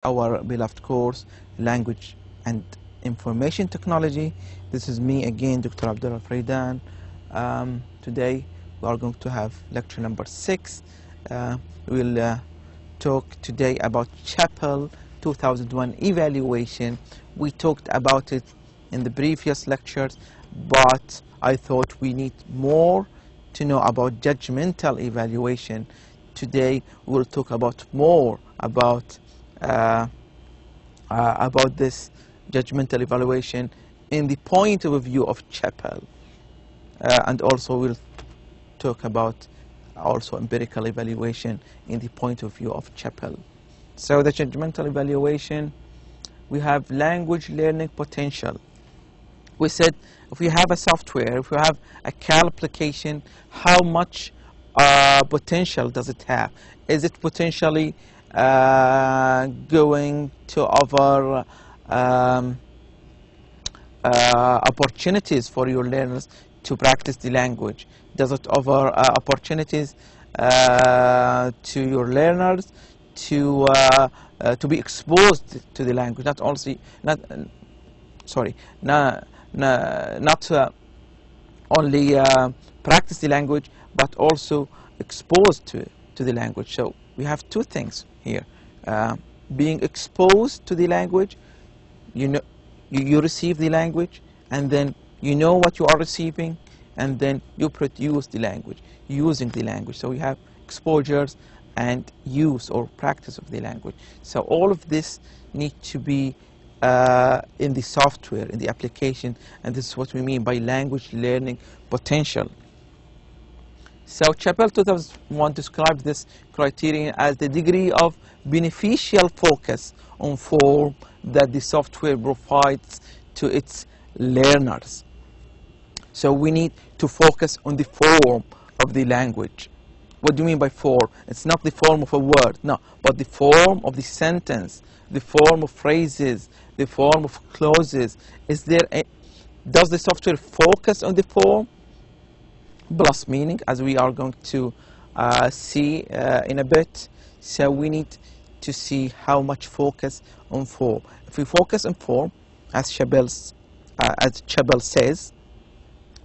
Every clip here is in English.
our beloved course, Language and Information Technology. This is me again, Dr. Abdullah Al Fraidan. Today we are going to have lecture number 6. We'll talk today about Chapel 2001 evaluation. We talked about it in the previous lectures, but I thought we need more to know about judgmental evaluation. Today we'll talk about more about this judgmental evaluation in the point of view of Chapel, and also we'll talk about also empirical evaluation in the point of view of Chapel. So the judgmental evaluation, we have language learning potential. We said if we have a software, if we have a CAL application, how much potential does it have? Is it potentially going to offer opportunities for your learners to practice the language? Does it offer opportunities to your learners to be exposed to the language? Not only practice the language, but also exposed to the language. So we have two things here: being exposed to the language. You receive the language, and then you know what you are receiving, and then you produce the language using the language. So we have exposures and use or practice of the language. So all of this need to be in the software, in the application, and this is what we mean by language learning potential. So Chapel 2001 described this criterion as the degree of beneficial focus on form that the software provides to its learners. So we need to focus on the form of the language. What do you mean by form? It's not the form of a word, no, but the form of the sentence, the form of phrases, the form of clauses. Does the software focus on the form plus meaning, as we are going to see in a bit? So we need to see how much focus on form. If we focus on form, as Chapel says,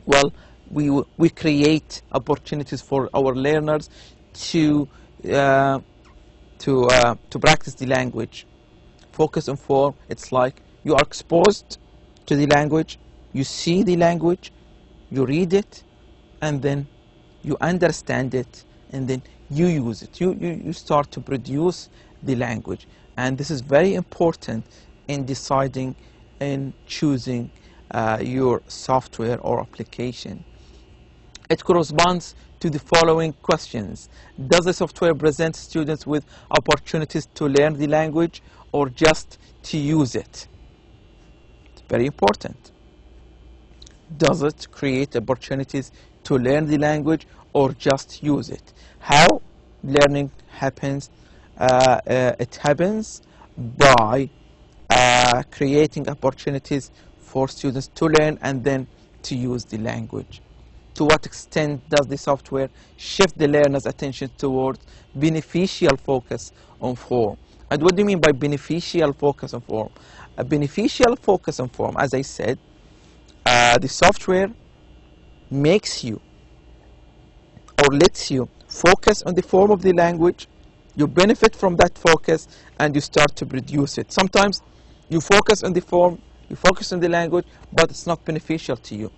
well, we create opportunities for our learners to practice the language. Focus on form, it's like you are exposed to the language, you see the language, you read it, and then you understand it, and then you use it. You start to produce the language, and this is very important in deciding and choosing your software or application. It corresponds to the following questions: does the software present students with opportunities to learn the language or just to use it? It's very important. Does it create opportunities to learn the language or just use it? How learning happens? It happens by creating opportunities for students to learn and then to use the language. To what extent does the software shift the learner's attention towards beneficial focus on form? And what do you mean by beneficial focus on form? A beneficial focus on form, as I said, the software makes you or lets you focus on the form of the language. You benefit from that focus and you start to produce it. Sometimes you focus on the form, you focus on the language, but it's not beneficial to you.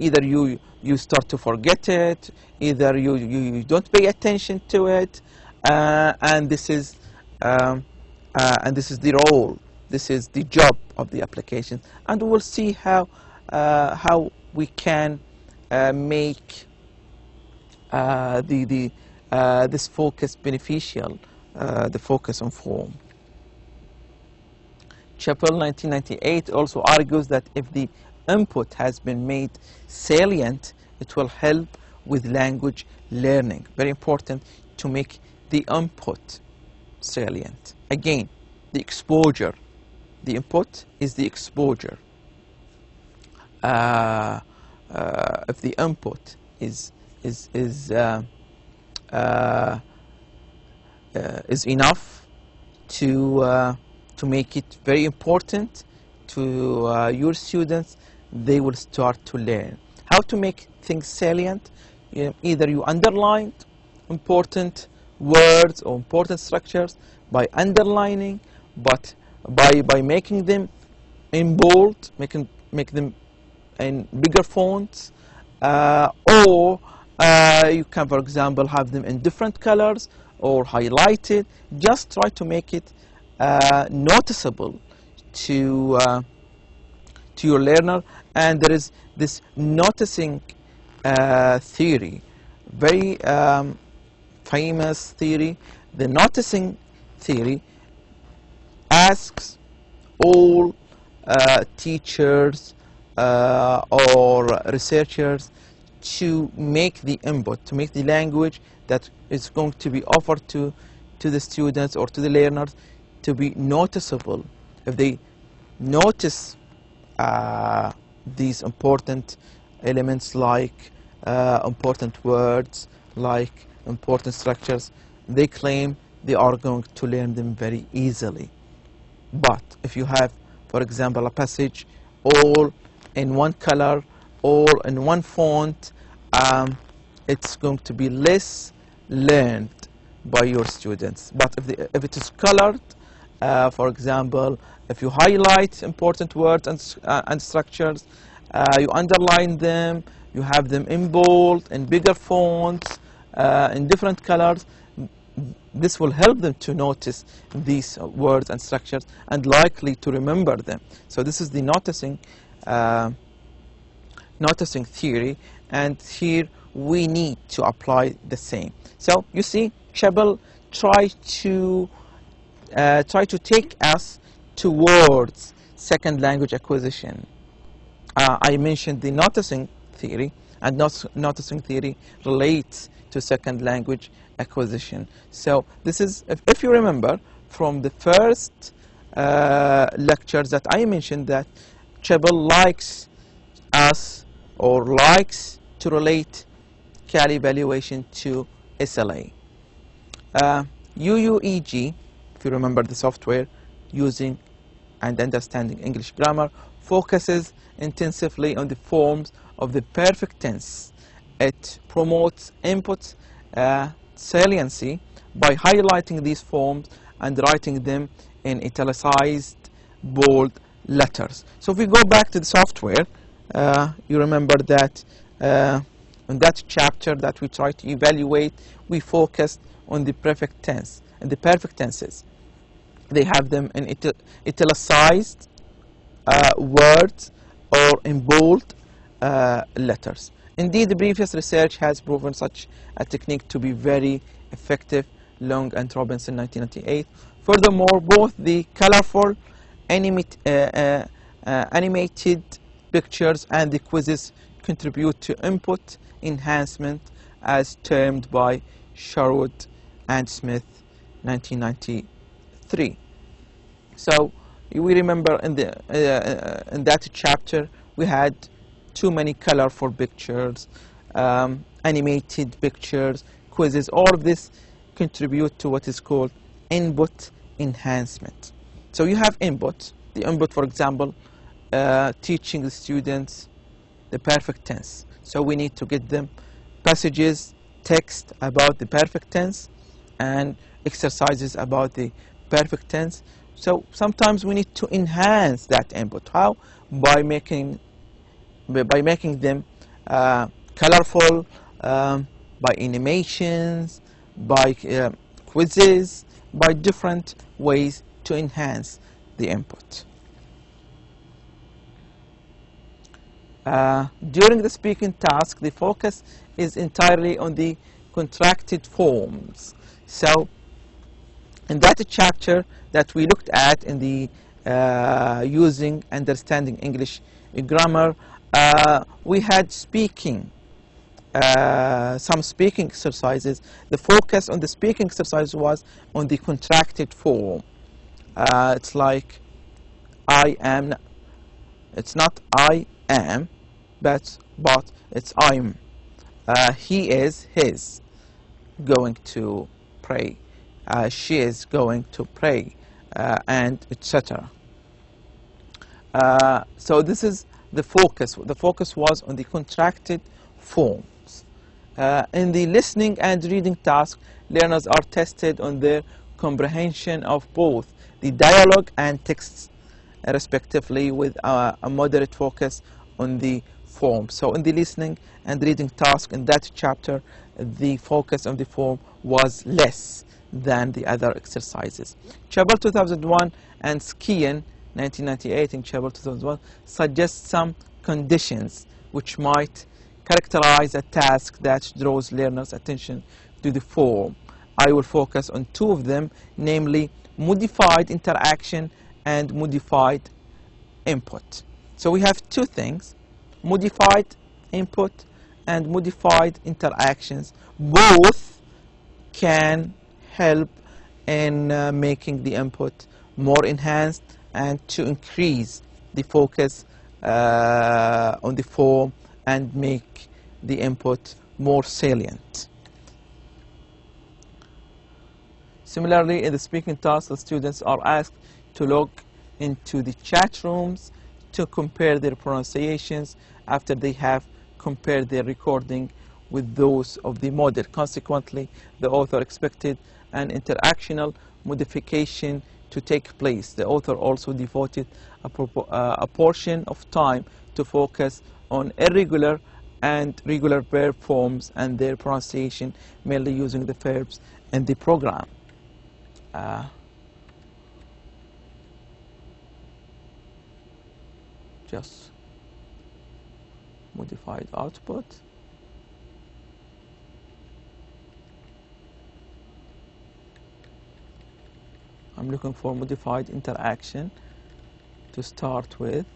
Either you start to forget it, either you don't pay attention to it, and this is the role, this is the job of the application. And we'll see how we can make this focus beneficial, the focus on form. Chapel 1998 also argues that if the input has been made salient, it will help with language learning. Very important to make the input salient. Again, the exposure. The input is the exposure. If the input is enough to to make it very important to your students, they will start to learn how to make things salient. Either you underline important words or important structures by underlining, but by making them in bold, make them in bigger fonts, or you can, for example, have them in different colors or highlighted. Just try to make it noticeable to your learner. And there is this noticing theory, very famous theory. The noticing theory asks all teachers or researchers to make the input, to make the language that is going to be offered to the students or to the learners to be noticeable. If they notice these important elements, like important words, like important structures, they claim they are going to learn them very easily. But if you have, for example, a passage all in one color or in one font, it's going to be less learned by your students. But if it is colored, for example, if you highlight important words and structures, you underline them, you have them in bold, in bigger fonts, in different colors, this will help them to notice these words and structures and likely to remember them. So this is the noticing theory, and here we need to apply the same. So you see, Chappell try to take us towards second language acquisition. I mentioned the noticing theory, and noticing theory relates to second language acquisition. So this is, if you remember from the first lectures that I mentioned, that Chappell likes us or likes to relate Cali evaluation to SLA. UUEG, if you remember the software, Using and Understanding English Grammar, focuses intensively on the forms of the perfect tense. It promotes input saliency by highlighting these forms and writing them in italicized bold letters. So if we go back to the software, you remember that in that chapter that we try to evaluate, we focused on the perfect tense and the perfect tenses. They have them in italicized words or in bold letters. Indeed, the previous research has proven such a technique to be very effective, Long and Robinson, 1998. Furthermore, both the colorful animated pictures and the quizzes contribute to input enhancement, as termed by Sherwood and Smith, 1993. So we remember in that chapter we had too many colorful pictures, animated pictures, quizzes. All of this contribute to what is called input enhancement. So you have input. The input, for example, teaching the students the perfect tense. So we need to get them passages, text about the perfect tense, and exercises about the perfect tense. So sometimes we need to enhance that input. How? By making them colorful, by animations, by quizzes, by different ways to enhance the input. During the speaking task, the focus is entirely on the contracted forms. So in that chapter that we looked at in the Using Understanding English Grammar, we had speaking, some speaking exercises. The focus on the speaking exercise was on the contracted form. It's like I am. It's not I am, but it's I'm. He is his going to pray. She is going to pray. and etc. So this is the focus. The focus was on the contracted forms. In the listening and reading task, learners are tested on their comprehension of both the dialogue and texts, respectively, with a moderate focus on the form. So in the listening and reading task in that chapter, the focus on the form was less than the other exercises. Chapel 2001 and Skian 1998 in Chapel 2001 suggests some conditions which might characterize a task that draws learners' attention to the form. I will focus on two of them, namely modified interaction and modified input. So we have two things, modified input and modified interactions. Both can help in making the input more enhanced and to increase the focus on the form and make the input more salient. Similarly, in the speaking task, the students are asked to log into the chat rooms to compare their pronunciations after they have compared their recording with those of the model. Consequently, the author expected an interactional modification to take place. The author also devoted a portion of time to focus on irregular and regular verb forms and their pronunciation, mainly using the verbs in the program. Just modified output. I'm looking for modified interaction to start with.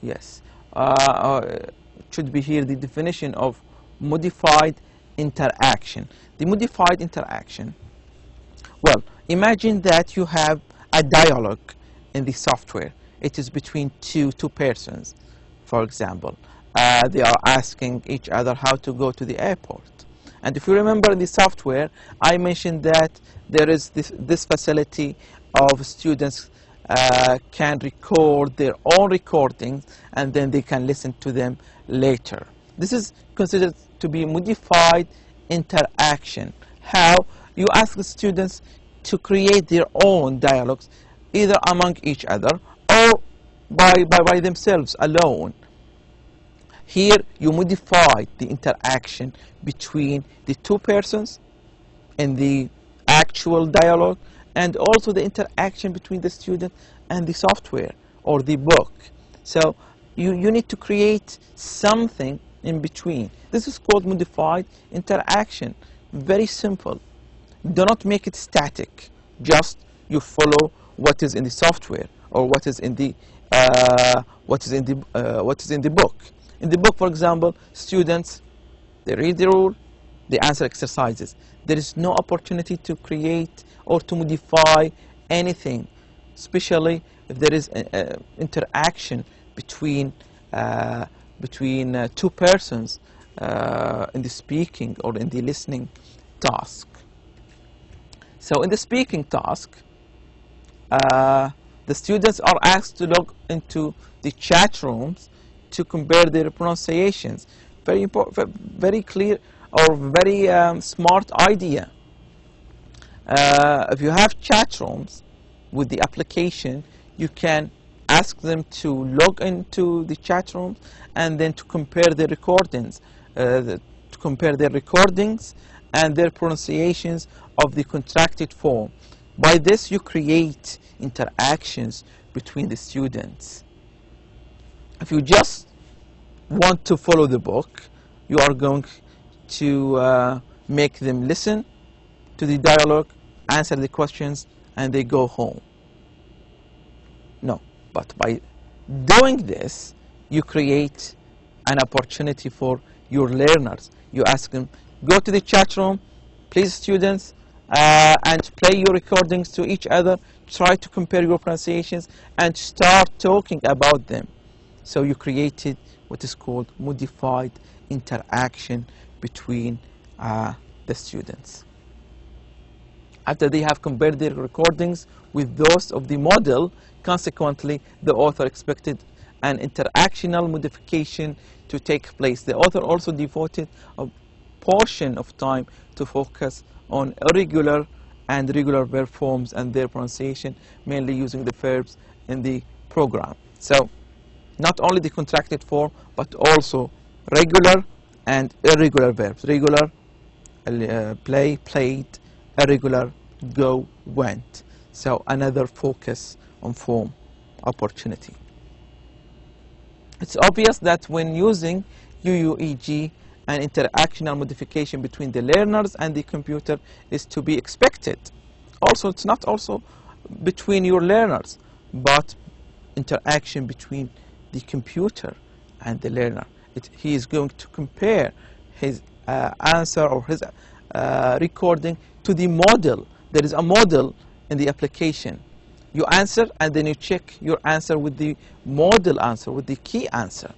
Yes, it should be here the definition of modified interaction. The modified interaction, well, imagine that you have a dialogue in the software. It is between two persons, for example. They are asking each other how to go to the airport. And if you remember in the software, I mentioned that there is this facility of students can record their own recordings and then they can listen to them later. This is considered to be modified interaction. How? You ask the students to create their own dialogues, either among each other or by themselves alone. Here you modify the interaction between the two persons in the actual dialogue and also the interaction between the student and the software or the book. So you need to create something in between. This is called modified interaction. Very simple. Do not make it static. Just you follow what is in the software or what is in the book. In the book, for example, students, they read the rule, they answer exercises. There is no opportunity to create or to modify anything, especially if there is interaction between two persons in the speaking or in the listening task. So in the speaking task, the students are asked to log into the chat rooms to compare their pronunciations. Very important, very clear or very smart idea. If you have chat rooms with the application, you can ask them to log into the chat rooms and then to compare their recordings, and their pronunciations of the contracted form. By this, you create interactions between the students. If you just want to follow the book, you are going to make them listen to the dialogue, answer the questions, and they go home. No, but by doing this, you create an opportunity for your learners. You ask them, go to the chat room, please students, and play your recordings to each other, try to compare your pronunciations, and start talking about them. So you created what is called modified interaction between the students. After they have compared their recordings with those of the model, consequently, the author expected an interactional modification to take place. The author also devoted a portion of time to focus on irregular and regular verb forms and their pronunciation, mainly using the verbs in the program. So, not only the contracted form, but also regular and irregular verbs. Regular, play, played; irregular, go, went. So another focus on form opportunity. It's obvious that when using UUEG, an interactional modification between the learners and the computer is to be expected. Also, it's not also between your learners, but interaction between the computer and the learner. He is going to compare his answer or his recording to the model. There is a model in the application. You answer and then you check your answer with the model answer, with the key answer.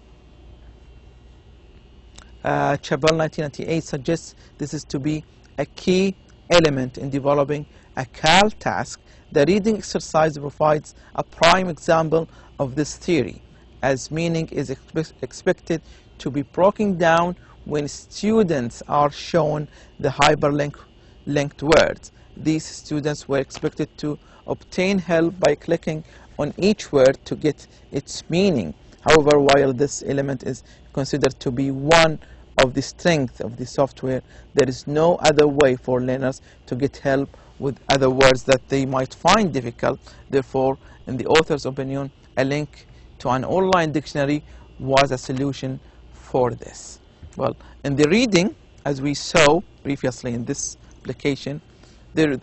Chabal 1998 suggests this is to be a key element in developing a CAL task. The reading exercise provides a prime example of this theory, as meaning is expected to be broken down when students are shown the hyperlinked words. These students were expected to obtain help by clicking on each word to get its meaning. However, while this element is considered to be one of the strengths of the software, there is no other way for learners to get help with other words that they might find difficult. Therefore, in the author's opinion, a link to an online dictionary was a solution for this. Well, in the reading, as we saw previously in this application, there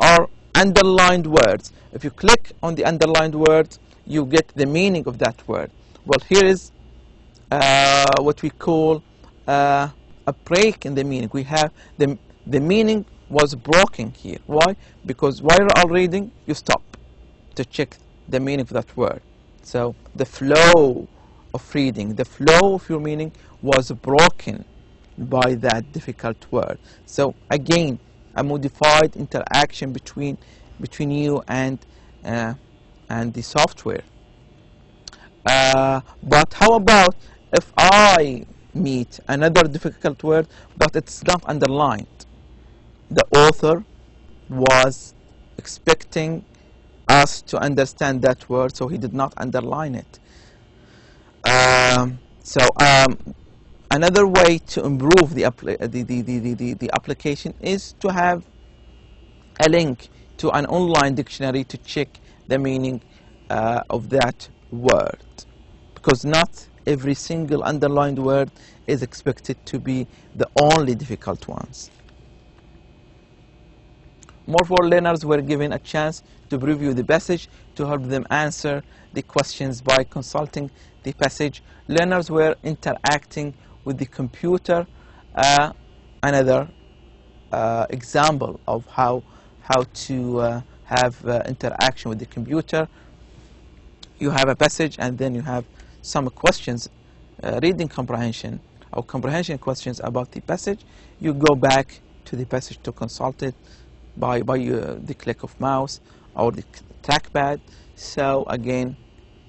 are underlined words. If you click on the underlined word, you get the meaning of that word. Well, here is what we call a break in the meaning. We have the meaning was broken here. Why? Because while you are reading, you stop to check the meaning of that word. So the flow of reading, the flow of your meaning was broken by that difficult word. So again, a modified interaction between you and the software. But how about if I meet another difficult word, but it's not underlined? The author was expecting us to understand that word, so he did not underline it. Another way to improve the application is to have a link to an online dictionary to check the meaning of that word, because not every single underlined word is expected to be the only difficult ones. More for learners were given a chance to preview the passage to help them answer the questions by consulting the passage. Learners were interacting with the computer. Another example of how to have interaction with the computer. You have a passage and then you have some questions, reading comprehension or comprehension questions about the passage. You go back to the passage to consult it by the click of mouse or the trackpad. So again,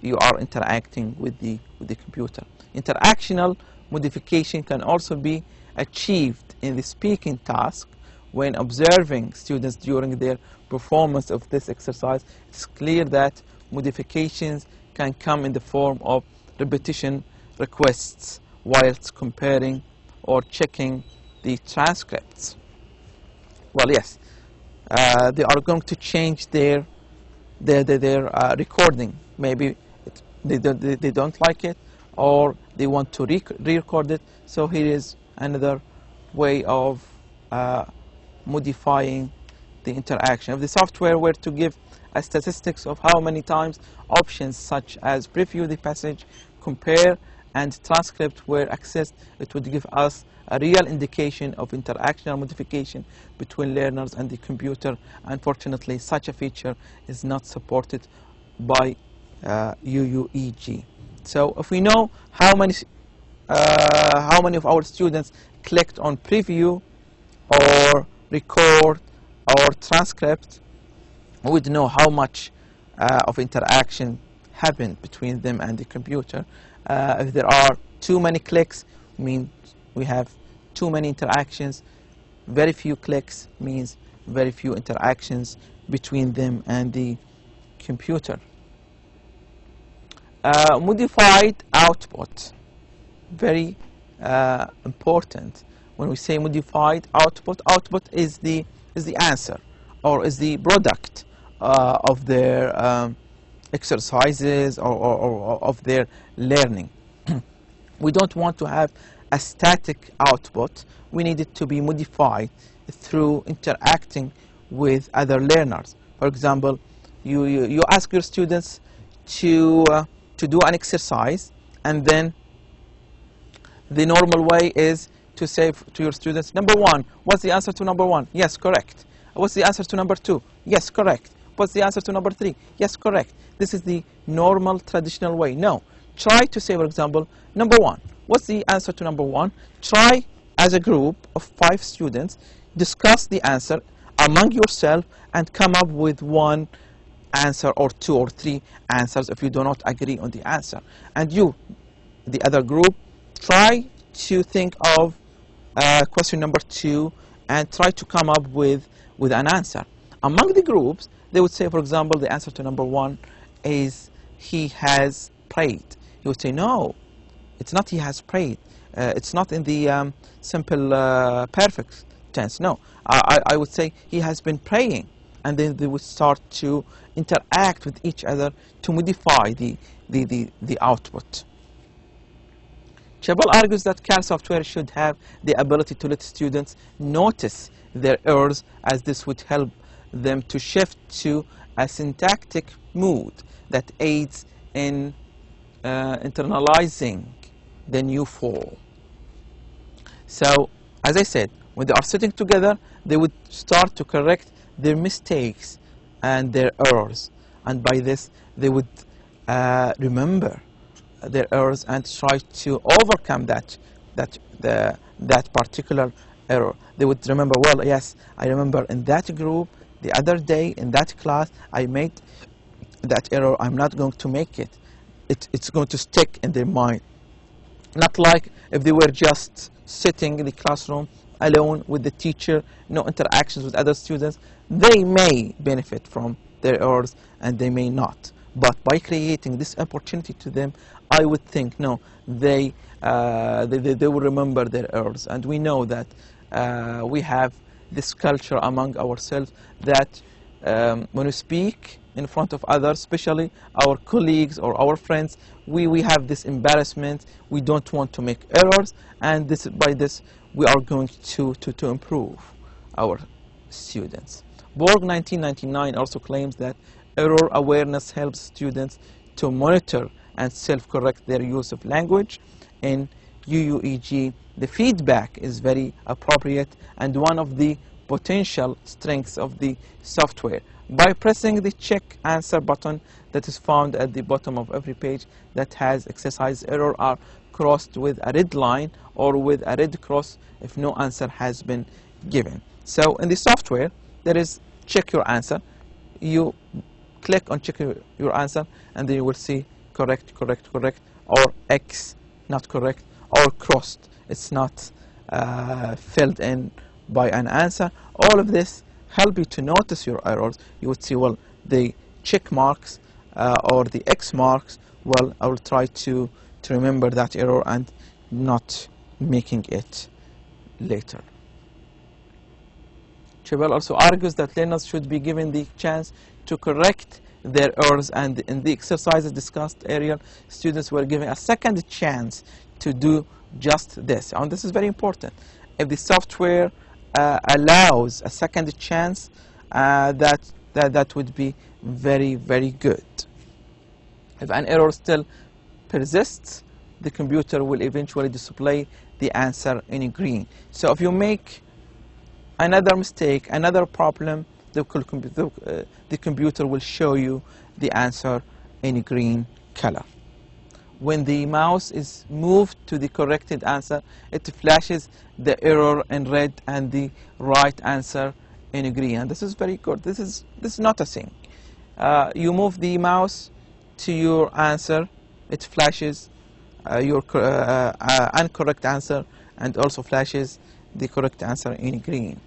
you are interacting with the computer. Interactional modification can also be achieved in the speaking task. When observing students during their performance of this exercise, it's clear that modifications can come in the form of repetition requests whilst comparing or checking the transcripts. Well, yes, they are going to change their recording. Maybe they don't like it, or they want to re-record it. So here is another way of modifying the interaction. If the software were to give a statistics of how many times options such as preview the passage, compare, and transcript were accessed, it would give us a real indication of interactional modification between learners and the computer. Unfortunately, such a feature is not supported by UUEG. So if we know how many of our students clicked on preview or record or transcript, we would know how much of interaction happened between them and the computer. If there are too many clicks, means we have too many interactions. Very few clicks means very few interactions between them and the computer. Modified output, very important. When we say modified output, output is the answer, or is the product of their exercises or of their learning. We don't want to have a static output. We need it to be modified through interacting with other learners. For example, you ask your students to do an exercise, and then the normal way is to say to your students, number one, what's the answer to number one? Yes, correct. What's the answer to number two? Yes, correct. What's the answer to number three? Yes, correct. This is the normal traditional way. No. Try to say, for example, number one. What's the answer to number one? Try as a group of 5 students, discuss the answer among yourself and come up with one answer or 2 or 3 answers if you do not agree on the answer. And you, the other group, try to think of question number 2 and try to come up with an answer. Among the groups, they would say, for example, the answer to number 1 is he has prayed. He would say, no, it's not he has prayed. It's not in the simple perfect tense. No, I would say he has been praying. And then they would start to interact with each other to modify the output. Chabal argues that CAL software should have the ability to let students notice their errors, as this would help them to shift to a syntactic mood that aids in internalizing the new form. So, as I said, when they are sitting together, they would start to correct their mistakes and their errors, and by this they would remember their errors and try to overcome that particular error. They would remember, well, yes, I remember in that group the other day in that class I made that error. I'm not going to make it. It's going to stick in their mind. Not like if they were just sitting in the classroom alone with the teacher, no interactions with other students. They may benefit from their errors and they may not. But by creating this opportunity to them, I would think, no, they will remember their errors. And we know that we have this culture among ourselves that when we speak in front of others, especially our colleagues or our friends, we have this embarrassment. We don't want to make errors, and by this we are going to improve our students. Borg 1999 also claims that error awareness helps students to monitor and self-correct their use of language. In UUEG, the feedback is very appropriate and one of the potential strengths of the software. By pressing the check answer button that is found at the bottom of every page that has exercise error are crossed with a red line or with a red cross if no answer has been given. So in the software, there is check your answer. You click on check your answer and then you will see correct, correct, correct, or X not correct, or crossed, it's not filled in by an answer. All of this help you to notice your errors. You would see, well, the check marks or the X marks, well, I will try to remember that error and not making it later. Chabal also argues that learners should be given the chance to correct their errors, and in the exercises discussed earlier, students were given a second chance to do just this. And this is very important. If the software allows a second chance, that would be very, very good. If an error still persists, the computer will eventually display the answer in green. So if you make another mistake, another problem, the computer will show you the answer in green color. When the mouse is moved to the corrected answer, it flashes the error in red and the right answer in green, and this is very good. This is not a thing. You move the mouse to your answer, it flashes your incorrect answer, and also flashes the correct answer in green.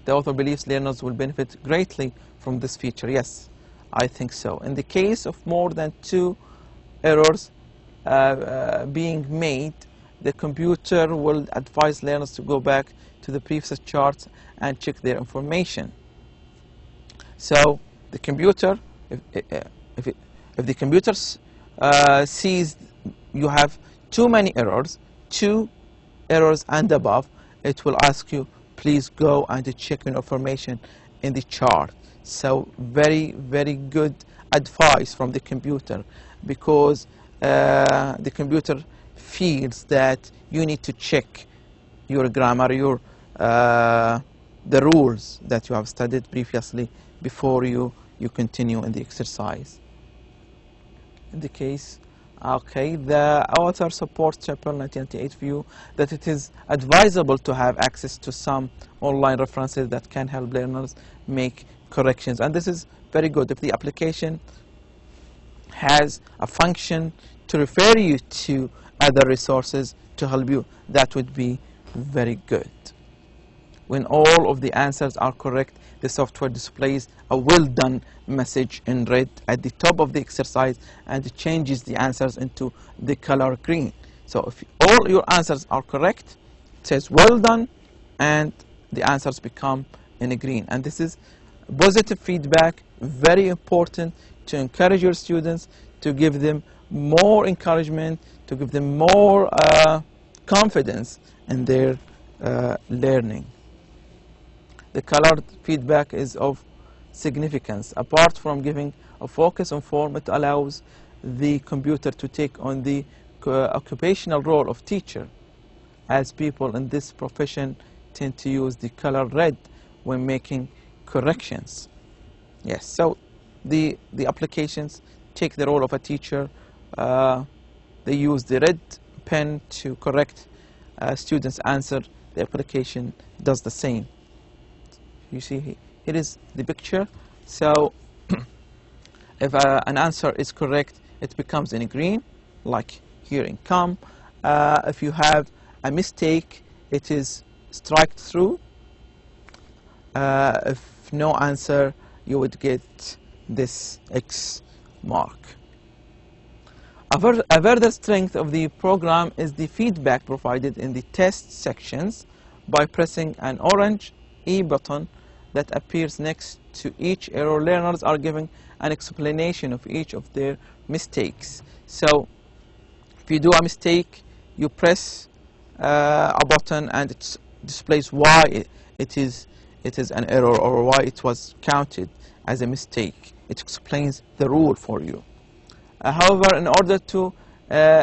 The author believes learners will benefit greatly from this feature. Yes, I think so. In the case of more than 2 errors being made, the computer will advise learners to go back to the previous charts and check their information. So the computer, if the computer sees you have too many errors, 2 errors and above, it will ask you, please go and check your information in the chart. So very, very good advice from the computer, because the computer feels that you need to check your grammar, your the rules that you have studied previously before you continue in the exercise. In the case, okay, the author supports chapter 1998 view that it is advisable to have access to some online references that can help learners make corrections, and this is very good. If the application has a function to refer you to other resources to help you, that would be very good. When all of the answers are correct, the software displays a well done message in red at the top of the exercise, and it changes the answers into the color green. So if all your answers are correct, it says well done, and the answers become in green. And this is positive feedback, very important to encourage your students, to give them more encouragement, to give them more confidence in their learning. The colored feedback is of significance. Apart from giving a focus on form, it allows the computer to take on the occupational role of teacher, as people in this profession tend to use the color red when making corrections. Yes, so the applications take the role of a teacher. They use the red pen to correct students' answer. The application does the same. You see, here is the picture. So if an answer is correct, it becomes in green, like here in come. If you have a mistake, it is striked through. If no answer, you would get this X mark. A further strength of the program is the feedback provided in the test sections by pressing an orange E button that appears next to each error. Learners are given an explanation of each of their mistakes. So if you do a mistake, you press a button and it displays why it is an error, or why it was counted as a mistake. It explains the rule for you. However, in order to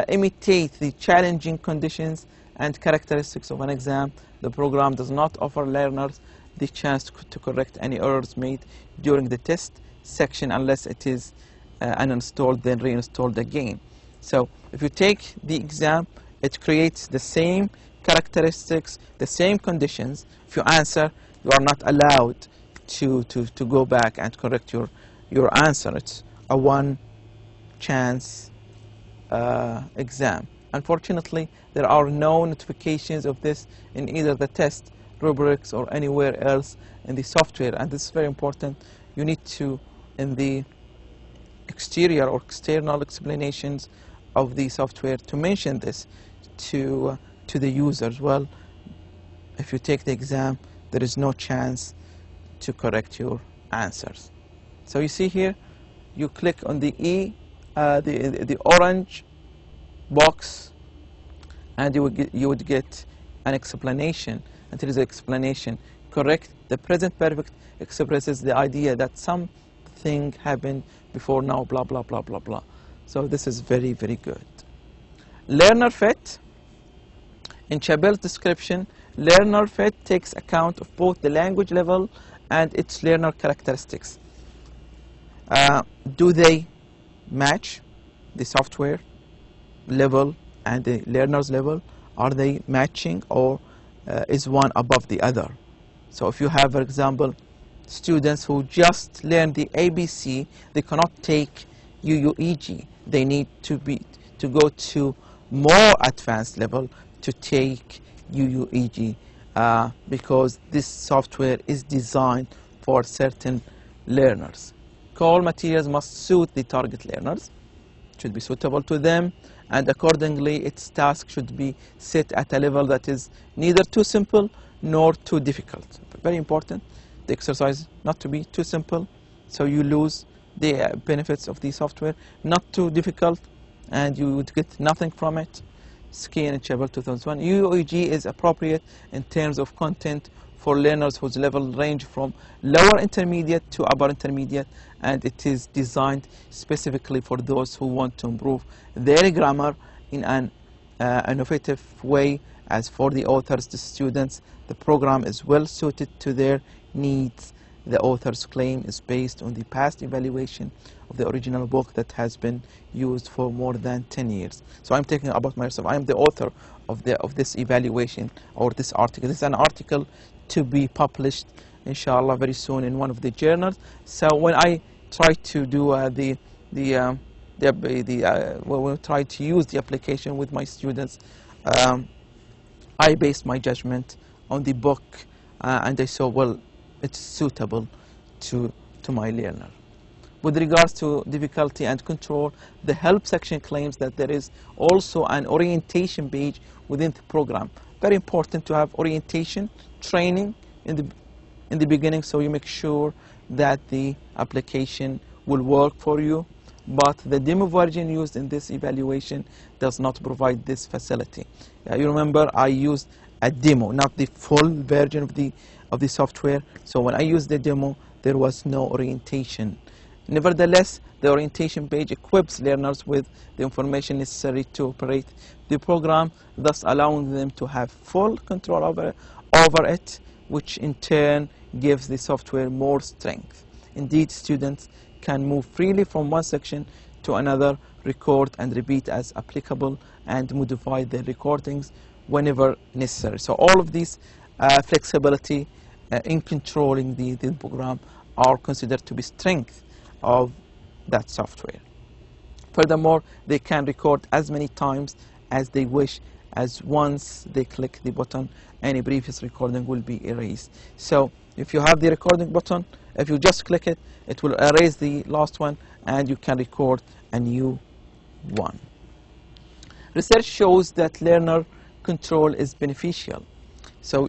imitate the challenging conditions and characteristics of an exam, the program does not offer learners the chance to correct any errors made during the test section unless it is uninstalled, then reinstalled again. So if you take the exam, it creates the same characteristics, the same conditions. If you answer, you are not allowed to go back and correct your answer. It's a one chance exam. Unfortunately, there are no notifications of this in either the test rubrics or anywhere else in the software, and this is very important. You need to, in the exterior or external explanations of the software, to mention this to the users. Well, if you take the exam, there is no chance to correct your answers. So you see here, you click on the E, the orange box, and you would get an explanation. And there is an explanation. Correct. The present perfect expresses the idea that something happened before now, blah, blah, blah, blah, blah. So this is very, very good. Learner fit. In Chabel's description, learner fit takes account of both the language level and its learner characteristics. Do they match the software level and the learner's level? Are they matching, or is one above the other? So if you have, for example, students who just learn the ABC, they cannot take UUEG. They need to go to more advanced level to take UUEG because this software is designed for certain learners. Core materials must suit the target learners, should be suitable to them, and accordingly its task should be set at a level that is neither too simple nor too difficult. Very important, the exercise not to be too simple, so you lose the benefits of the software, not too difficult, and you would get nothing from it. Ski and Chapel 2001. UUEG is appropriate in terms of content for learners whose level range from lower intermediate to upper intermediate, and it is designed specifically for those who want to improve their grammar in an innovative way. As for the authors, the students, the program is well suited to their needs. The author's claim is based on the past evaluation of the original book that has been used for more than 10 years. So I'm talking about myself. I am the author of this evaluation or this article. This is an article to be published, inshallah, very soon in one of the journals. So when I try to do when we try to use the application with my students, I base my judgment on the book, and I saw, well, it's suitable to my learner. With regards to difficulty and control, the help section claims that there is also an orientation page within the program. Very important to have orientation training in the beginning, so you make sure that the application will work for you. But the demo version used in this evaluation does not provide this facility. You remember I used a demo, not the full version of the software. So when I used the demo, there was no orientation. Nevertheless, the orientation page equips learners with the information necessary to operate the program, thus allowing them to have full control over it, which in turn gives the software more strength. Indeed, students can move freely from one section to another, record and repeat as applicable, and modify their recordings whenever necessary. So all of these flexibility in controlling the program are considered to be strength of that software. Furthermore, they can record as many times as they wish, as once they click the button, any previous recording will be erased. So if you have the recording button, if you just click it, it will erase the last one and you can record a new one. Research shows that learner control is beneficial. So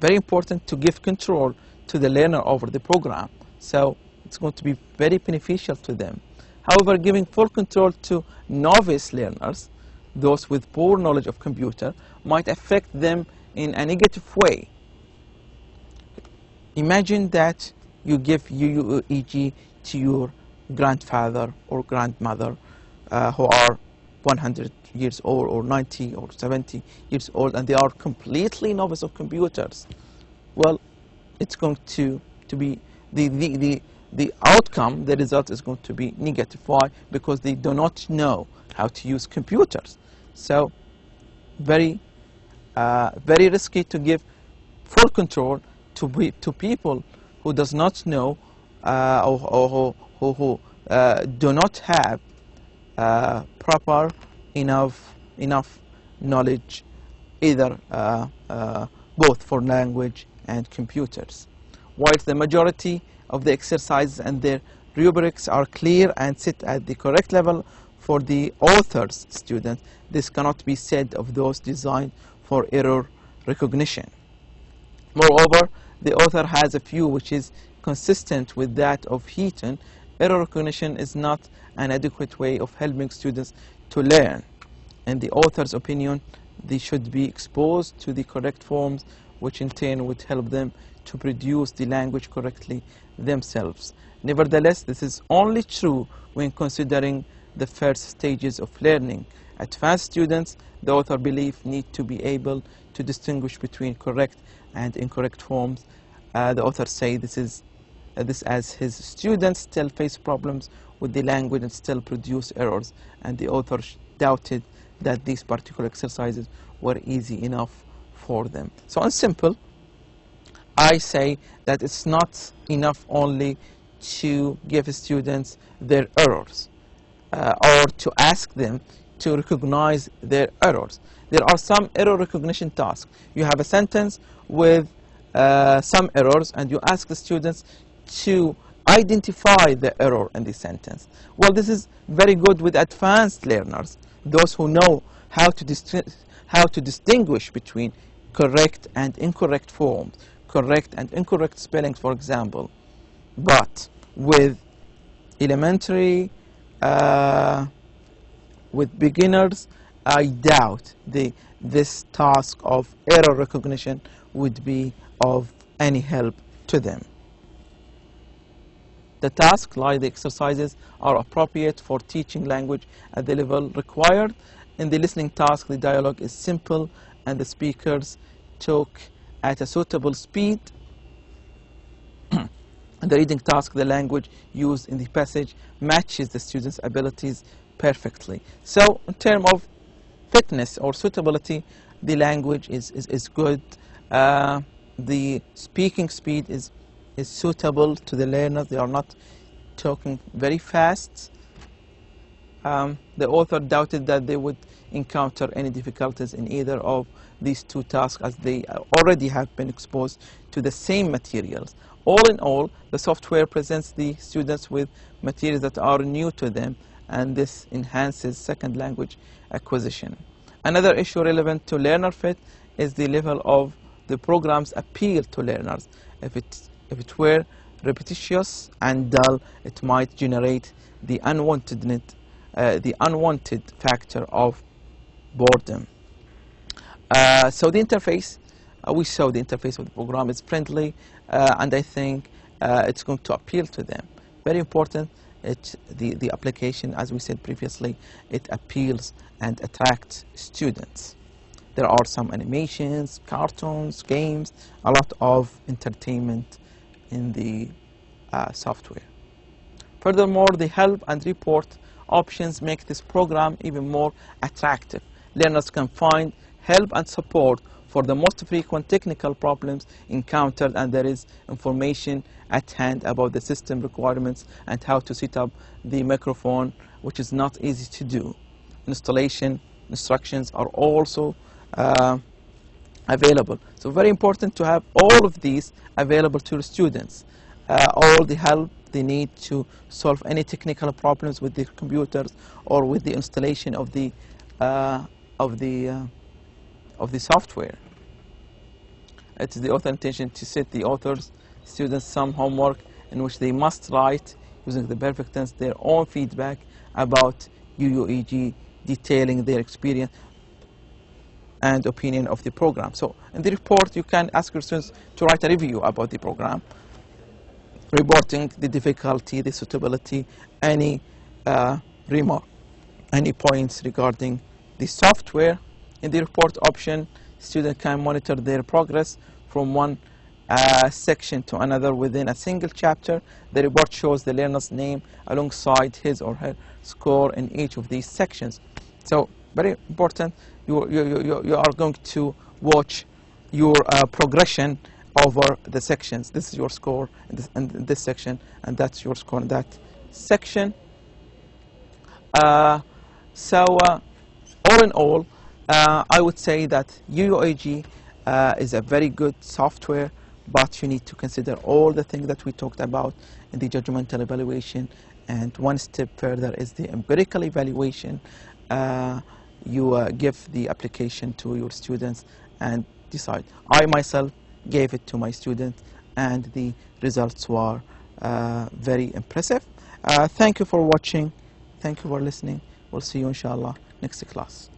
very important to give control to the learner over the program. So it's going to be very beneficial to them. However, giving full control to novice learners, those with poor knowledge of computer, might affect them in a negative way. Imagine that you give UUEG to your grandfather or grandmother who are 100 years old or 90 or 70 years old, and they are completely novice of computers. Well, it's going to be the outcome, the result is going to be negative. Why? Because they do not know how to use computers. So very risky to give full control to people who does not know or who do not have proper enough knowledge, either both for language and computers. Whilst the majority of the exercises and their rubrics are clear and set at the correct level for the author's student, this cannot be said of those designed for error recognition. Moreover, the author has a view which is consistent with that of Heaton. Error recognition is not an adequate way of helping students to learn. In the author's opinion, they should be exposed to the correct forms, which in turn would help them to produce the language correctly themselves. Nevertheless, this is only true when considering the first stages of learning. Advanced students, the author believes, need to be able to distinguish between correct and incorrect forms. The author says this as his students still face problems with the language and still produce errors, and the author doubted that these particular exercises were easy enough for them. So in simple, I say that it's not enough only to give students their errors or to ask them to recognize their errors. There are some error recognition tasks. You have a sentence with some errors, and you ask the students to identify the error in the sentence. Well, this is very good with advanced learners, those who know how to distinguish between correct and incorrect forms, correct and incorrect spellings, for example. But with elementary, with beginners, I doubt this task of error recognition would be of any help to them. The tasks, like the exercises, are appropriate for teaching language at the level required. In the listening task, the dialogue is simple and the speakers talk at a suitable speed. In the reading task, the language used in the passage matches the student's abilities perfectly. So in terms of fitness or suitability, the language is good. The speaking speed is suitable to the learners. They are not talking very fast. The author doubted that they would encounter any difficulties in either of these two tasks, as they already have been exposed to the same materials. All in all, the software presents the students with materials that are new to them, and this enhances second language acquisition. Another issue relevant to learner fit is the level of the program's appeal to learners. If it were repetitious and dull, it might generate the unwanted factor of boredom. So the interface, we saw the interface of the program is friendly, and I think it's going to appeal to them. Very important, the application, as we said previously, it appeals and attracts students. There are some animations, cartoons, games, a lot of entertainment in the software. Furthermore, the help and report options make this program even more attractive. Learners can find help and support for the most frequent technical problems encountered, and there is information at hand about the system requirements and how to set up the microphone, which is not easy to do. Installation instructions are also available. So very important to have all of these available to the students. All the help they need to solve any technical problems with the computers or with the installation of the software. It is the author's intention to set the authors, students some homework in which they must write, using the perfect tense, their own feedback about UUEG, detailing their experience and opinion of the program. So in the report, you can ask your students to write a review about the program, reporting the difficulty, the suitability, any remark, any points regarding the software. In the report option, students can monitor their progress from one section to another within a single chapter. The report shows the learner's name alongside his or her score in each of these sections. So very important, you are going to watch your progression over the sections. This is your score in this section, and that's your score in that section. All in all, I would say that UUEG is a very good software, but you need to consider all the things that we talked about in the judgmental evaluation, and one step further is the empirical evaluation. You give the application to your students and decide. I myself gave it to my students, and the results were very impressive. Thank you for watching. Thank you for listening. We'll see you inshallah next class.